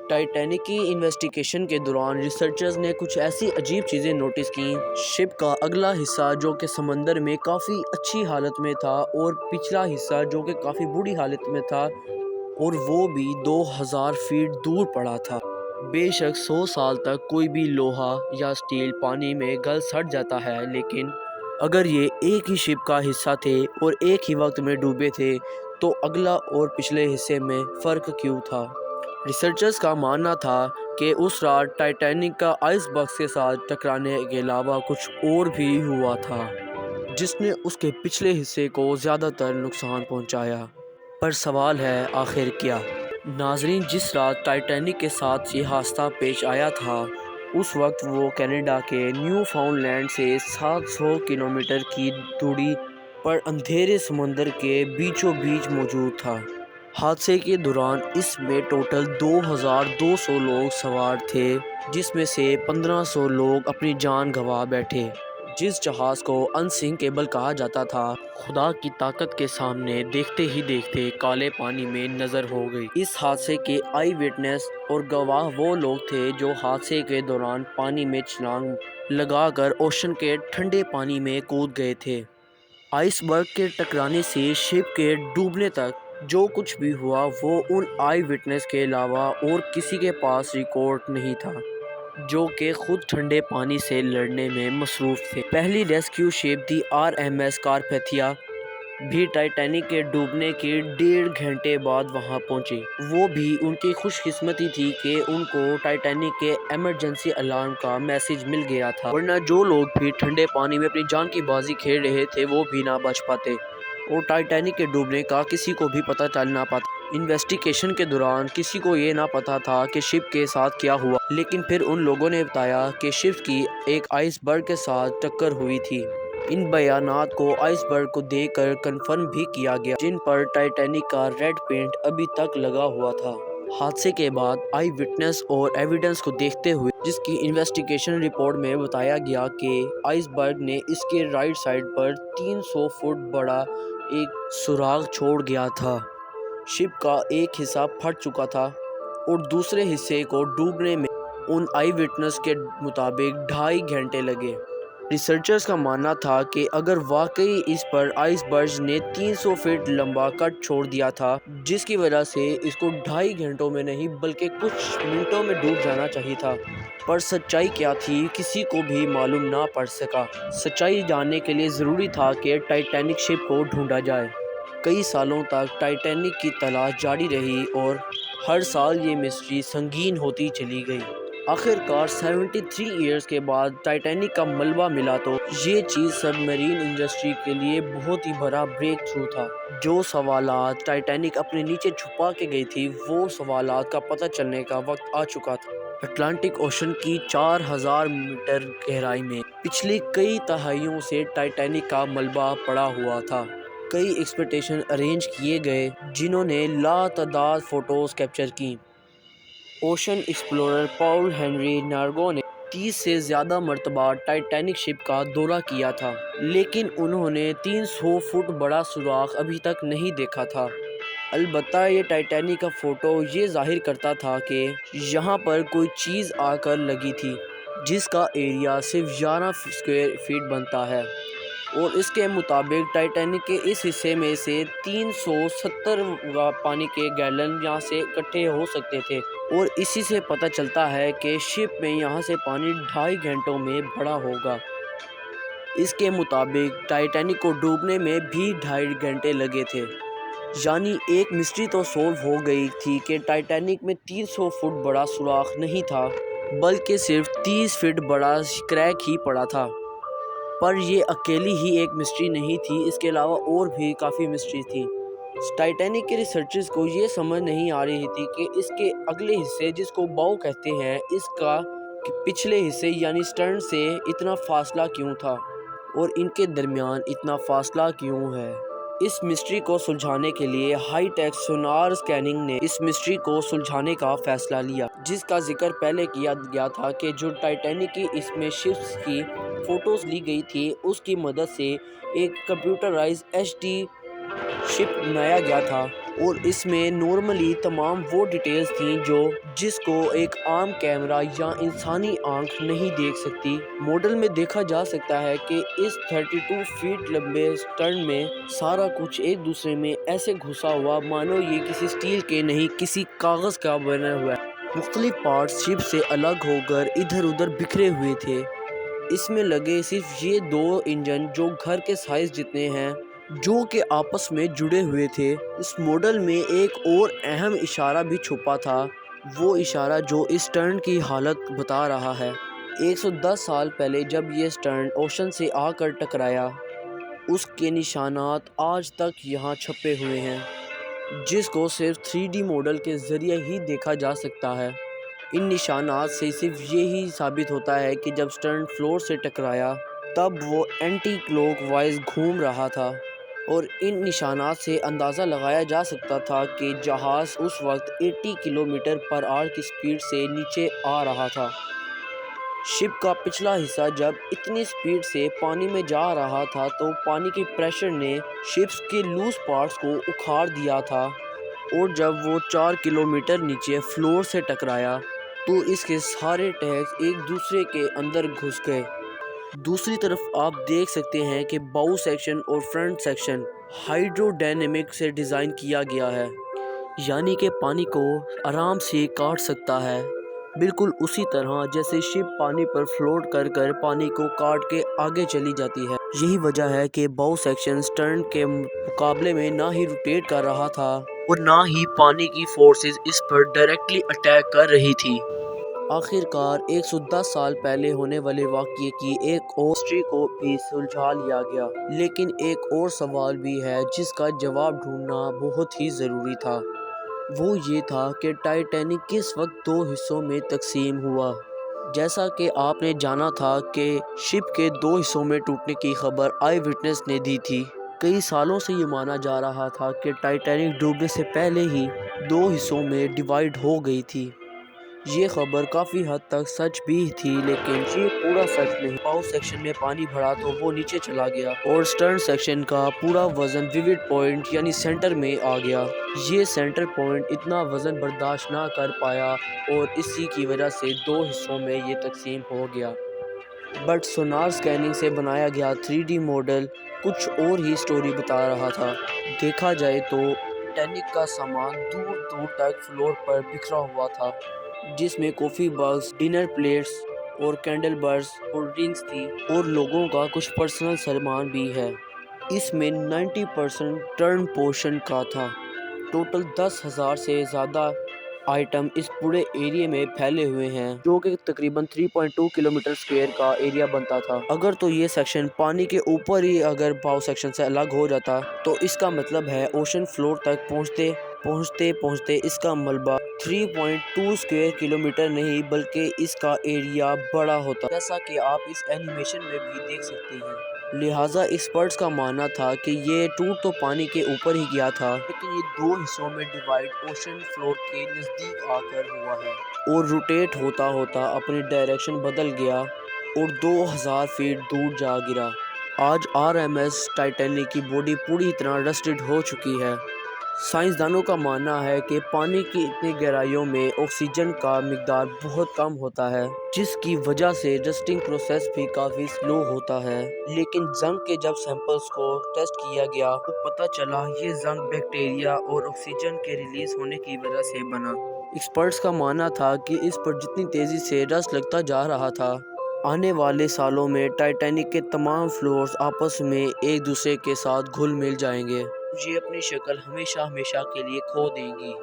Titanic کی investigation کے دوران ریسرچرز نے کچھ ایسی عجیب چیزیں نوٹس کیں۔ شپ کا اگلا حصہ جو کہ سمندر میں کافی اچھی حالت میں تھا اور پچھلا حصہ جو کہ کافی بری حالت میں تھا، اور وہ بھی 2000 فیٹ دور پڑا تھا۔ بے شک 100 سال تک کوئی بھی لوہا یا سٹیل پانی میں گل سڑ جاتا ہے، لیکن اگر یہ ایک ہی شپ کا حصہ تھے اور ایک ہی وقت میں ڈوبے تھے تو اگلا اور پچھلے حصے میں فرق کیوں تھا؟ ریسرچرز کا ماننا تھا کہ اس رات ٹائٹینک کا آئس برگ کے ساتھ ٹکرانے کے علاوہ کچھ اور بھی ہوا تھا جس نے اس کے پچھلے حصے کو زیادہ تر نقصان پہنچایا۔ پر سوال ہے آخر کیا؟ ناظرین، جس رات ٹائٹینک کے ساتھ یہ حادثہ پیش آیا تھا اس وقت وہ کینیڈا کے نیو فاؤنڈ لینڈ سے 700 کلومیٹر کی دوری پر اندھیرے سمندر کے بیچوں بیچ موجود تھا۔ حادثے کے دوران اس میں ٹوٹل 2200 لوگ سوار تھے، جس میں سے 1500 لوگ اپنی جان گنوا بیٹھے۔ جس جہاز کو انسنکیبل کہا جاتا تھا، خدا کی طاقت کے سامنے دیکھتے ہی دیکھتے کالے پانی میں نظر ہو گئی۔ اس حادثے کے آئی وٹنس اور گواہ وہ لوگ تھے جو حادثے کے دوران پانی میں چھلانگ لگا کر اوشن کے ٹھنڈے پانی میں کود گئے تھے۔ آئس برگ کے ٹکرانے سے شپ کے ڈوبنے تک جو کچھ بھی ہوا وہ ان آئی وٹنس کے علاوہ اور کسی کے پاس ریکارڈ نہیں تھا، جو کہ خود ٹھنڈے پانی سے لڑنے میں مصروف تھے۔ پہلی ریسکیو شپ دی RMS کارپیتھیا بھی ٹائٹینک کے ڈوبنے کے 1.5 گھنٹے بعد وہاں پہنچی۔ وہ بھی ان کی خوش قسمتی تھی کہ ان کو ٹائٹینک کے ایمرجنسی الارم کا میسج مل گیا تھا، ورنہ جو لوگ بھی ٹھنڈے پانی میں اپنی جان کی بازی کھیل رہے تھے وہ بھی نہ بچ پاتے اور ٹائٹینک کے ڈوبنے کا کسی کو بھی پتہ چل نہ پاتا۔ انویسٹیگیشن کے دوران کسی کو یہ نہ پتا تھا کہ شپ کے ساتھ کیا ہوا، لیکن پھر ان لوگوں نے بتایا کہ شپ کی ایک آئس برگ کے ساتھ ٹکر ہوئی تھی۔ ان بیانات کو آئس برگ کو دیکھ کر کنفرم بھی کیا گیا، جن پر ٹائٹینک کا ریڈ پینٹ ابھی تک لگا ہوا تھا۔ حادثے کے بعد آئی وٹنس اور ایویڈنس کو دیکھتے ہوئے، جس کی انویسٹیگیشن رپورٹ میں بتایا گیا کہ آئس برگ نے اس کے رائٹ سائڈ پر 300 فٹ بڑا ایک سوراخ چھوڑ گیا تھا۔ شپ کا ایک حصہ پھٹ چکا تھا اور دوسرے حصے کو ڈوبنے میں ان آئی وٹنس کے مطابق 2.5 گھنٹے لگے۔ ریسرچرز کا ماننا تھا کہ اگر واقعی اس پر آئس برگ نے 300 فٹ لمبا کٹ چھوڑ دیا تھا، جس کی وجہ سے اس کو 2.5 گھنٹوں میں نہیں بلکہ کچھ منٹوں میں ڈوب جانا چاہیے تھا۔ پر سچائی کیا تھی کسی کو بھی معلوم نہ پڑ سکا۔ سچائی جاننے کے لیے ضروری تھا کہ ٹائٹینک شپ کو ڈھونڈا جائے۔ کئی سالوں تک ٹائٹینک کی تلاش جاری رہی اور ہر سال یہ مسٹری سنگین ہوتی چلی گئی۔ آخر کار 73 ایئرز کے بعد ٹائٹینک کا ملبہ ملا تو یہ چیز سب میرین انڈسٹری کے لیے بہت ہی بڑا بریک تھرو تھا۔ جو سوالات ٹائٹینک اپنے نیچے چھپا کے گئی تھی، وہ سوالات کا پتہ چلنے کا وقت آ چکا تھا۔ اٹلانٹک اوشن کی 4000 میٹر گہرائی میں پچھلی کئی دہائیوں سے ٹائٹینک کا ملبہ پڑا ہوا تھا۔ کئی ایکسپیڈیشن ارینج کیے گئے جنہوں نے لاتعداد فوٹوز کیپچر کیں۔ اوشن ایکسپلورر پاول ہنری نارگو نے 30 سے زیادہ مرتبہ ٹائٹینک شپ کا دورہ کیا تھا، لیکن انہوں نے 300 فٹ بڑا سوراخ ابھی تک نہیں دیکھا تھا۔ البتہ یہ ٹائٹینک کا فوٹو یہ ظاہر کرتا تھا کہ یہاں پر کوئی چیز آ کر لگی تھی، جس کا ایریا صرف 11 اسکوائر فٹ بنتا ہے، اور اس کے مطابق ٹائٹینک کے اس حصے میں سے 370 پانی کے گیلن یہاں سے اکٹھے ہو سکتے تھے، اور اسی سے پتہ چلتا ہے کہ شپ میں یہاں سے پانی 2.5 گھنٹوں میں بھرا ہوگا۔ اس کے مطابق ٹائٹینک کو ڈوبنے میں بھی 2.5 گھنٹے لگے تھے، یعنی ایک مسٹری تو سولو ہو گئی تھی کہ ٹائٹینک میں 300 فٹ بڑا سوراخ نہیں تھا بلکہ صرف 30 فٹ بڑا کریک ہی پڑا تھا۔ پر یہ اکیلی ہی ایک مسٹری نہیں تھی، اس کے علاوہ اور بھی کافی مسٹری تھی۔ ٹائٹینک کے ریسرچرز کو یہ سمجھ نہیں آ رہی تھی کہ اس کے اگلے حصے، جس کو باؤ کہتے ہیں، اس کا پچھلے حصے یعنی سٹرن سے اتنا فاصلہ کیوں تھا اور ان کے درمیان اتنا فاصلہ کیوں ہے۔ اس مسٹری کو سلجھانے کے لیے ہائی ٹیک سونار اسکیننگ نے اس مسٹری کو سلجھانے کا فیصلہ لیا، جس کا ذکر پہلے کیا گیا تھا کہ جو ٹائٹینک کی اس میں شپس کی فوٹوز لی گئی تھی، اس کی مدد سے ایک کمپیوٹرائز HD شپ بنایا گیا تھا اور اس میں نارملی تمام وہ ڈیٹیلز تھیں جس کو ایک عام کیمرہ یا انسانی آنکھ نہیں دیکھ سکتی۔ ماڈل میں دیکھا جا سکتا ہے کہ اس 32 فیٹ لمبے سٹرن میں سارا کچھ ایک دوسرے میں ایسے گھسا ہوا مانو یہ کسی سٹیل کے نہیں کسی کاغذ کا بنا ہوا ہے۔ مختلف پارٹس شپ سے الگ ہو کر ادھر ادھر بکھرے ہوئے تھے۔ اس میں لگے صرف یہ 2 انجن جو گھر کے سائز جتنے ہیں جو کہ آپس میں جڑے ہوئے تھے۔ اس ماڈل میں ایک اور اہم اشارہ بھی چھپا تھا، وہ اشارہ جو اس سٹرن کی حالت بتا رہا ہے۔ 110 سال پہلے جب یہ سٹرن اوشن سے آ کر ٹکرایا، اس کے نشانات آج تک یہاں چھپے ہوئے ہیں، جس کو صرف 3D ماڈل کے ذریعے ہی دیکھا جا سکتا ہے۔ ان نشانات سے صرف یہی ثابت ہوتا ہے کہ جب سٹرن فلور سے ٹکرایا تب وہ اینٹی کلوک وائز گھوم رہا تھا، اور ان نشانات سے اندازہ لگایا جا سکتا تھا کہ جہاز اس وقت 80 کلومیٹر پر آور کی سپیڈ سے نیچے آ رہا تھا۔ شپ کا پچھلا حصہ جب اتنی سپیڈ سے پانی میں جا رہا تھا تو پانی کے پریشر نے شپس کے لوز پارٹس کو اکھاڑ دیا تھا، اور جب وہ 4 کلومیٹر نیچے فلور سے ٹکرایا تو اس کے سارے ٹیگز ایک دوسرے کے اندر گھس گئے۔ دوسری طرف آپ دیکھ سکتے ہیں کہ باؤ سیکشن اور فرنٹ سیکشن ہائیڈرو ڈائنامک سے ڈیزائن کیا گیا ہے، یعنی کہ پانی کو آرام سے کاٹ سکتا ہے، بالکل اسی طرح جیسے شپ پانی پر فلوٹ کر کر پانی کو کاٹ کے آگے چلی جاتی ہے۔ یہی وجہ ہے کہ باؤ سیکشن سٹرن کے مقابلے میں نہ ہی روٹیٹ کر رہا تھا اور نہ ہی پانی کی فورسز اس پر ڈائریکٹلی اٹیک کر رہی تھی۔ آخر کار 110 سال پہلے ہونے والے واقعے کی ایک اور ہسٹری کو بھی سلجھا لیا گیا، لیکن ایک اور سوال بھی ہے جس کا جواب ڈھونڈنا بہت ہی ضروری تھا۔ وہ یہ تھا کہ ٹائٹینک کس وقت 2 حصوں میں تقسیم ہوا۔ جیسا کہ آپ نے جانا تھا کہ شپ کے 2 حصوں میں ٹوٹنے کی خبر آئی وٹنس نے دی تھی۔ کئی سالوں سے یہ مانا جا رہا تھا کہ ٹائٹینک ڈوبنے سے پہلے ہی 2 حصوں میں ڈیوائیڈ ہو گئی تھی۔ یہ خبر کافی حد تک سچ بھی تھی، لیکن یہ پورا سچ نہیں۔ باؤ سیکشن میں پانی بڑھا تو وہ نیچے چلا گیا اور سٹرن سیکشن کا پورا وزن ویوڈ پوائنٹ یعنی سینٹر میں آ گیا۔ یہ سینٹر پوائنٹ اتنا وزن برداشت نہ کر پایا اور اسی کی وجہ سے 2 حصوں میں یہ تقسیم ہو گیا۔ بٹ سونار سکیننگ سے بنایا گیا 3D ماڈل کچھ اور ہی سٹوری بتا رہا تھا۔ دیکھا جائے تو ٹائٹینک کا سامان دور دور تک فلور پر بکھرا ہوا تھا، جس میں کافی مگز، ڈنر پلیٹس اور کینڈل برس، کولڈ ڈرنکس تھی اور لوگوں کا کچھ پرسنل سامان بھی ہے۔ اس میں 90% ٹرن پورشن کا تھا۔ ٹوٹل 10,000 سے زیادہ آئٹم اس پورے ایریے میں پھیلے ہوئے ہیں، جو کہ تقریباً 3.2 کلومیٹر اسکوائر کا ایریا بنتا تھا۔ اگر تو یہ سیکشن پانی کے اوپر ہی اگر باؤ سیکشن سے الگ ہو جاتا تو اس کا مطلب ہے اوشن فلور تک پہنچتے اس کا ملبہ 3.2 اسکوائر کلومیٹر نہیں بلکہ اس کا ایریا بڑا ہوتا، جیسا کہ آپ اس اینیمیشن میں بھی دیکھ سکتے ہیں۔ لہٰذا ایکسپرٹس کا ماننا تھا کہ یہ ٹوٹ تو پانی کے اوپر ہی گیا تھا، لیکن یہ 2 حصوں میں ڈیوائیڈ اوشن فلور کے نزدیک آ کر ہوا ہے اور روٹیٹ ہوتا ہوتا اپنی ڈائریکشن بدل گیا اور 2000 فیٹ دور جا گرا۔ آج RMS ٹائٹینک کی باڈی پوری طرح رسٹڈ ہو چکی ہے۔ سائنسدانوں کا ماننا ہے کہ پانی کی اتنی گہرائیوں میں آکسیجن کا مقدار بہت کم ہوتا ہے، جس کی وجہ سے رسٹنگ پروسیس بھی کافی سلو ہوتا ہے، لیکن زنک کے جب سیمپلز کو ٹیسٹ کیا گیا تو پتہ چلا یہ زنک بیکٹیریا اور آکسیجن کے ریلیز ہونے کی وجہ سے بنا۔ ایکسپرٹس کا ماننا تھا کہ اس پر جتنی تیزی سے رسٹ لگتا جا رہا تھا، آنے والے سالوں میں ٹائٹینک کے تمام فلورز آپس میں ایک دوسرے کے ساتھ گھل مل جائیں گے، یہ اپنی شکل ہمیشہ کے لیے کھو دیں گی۔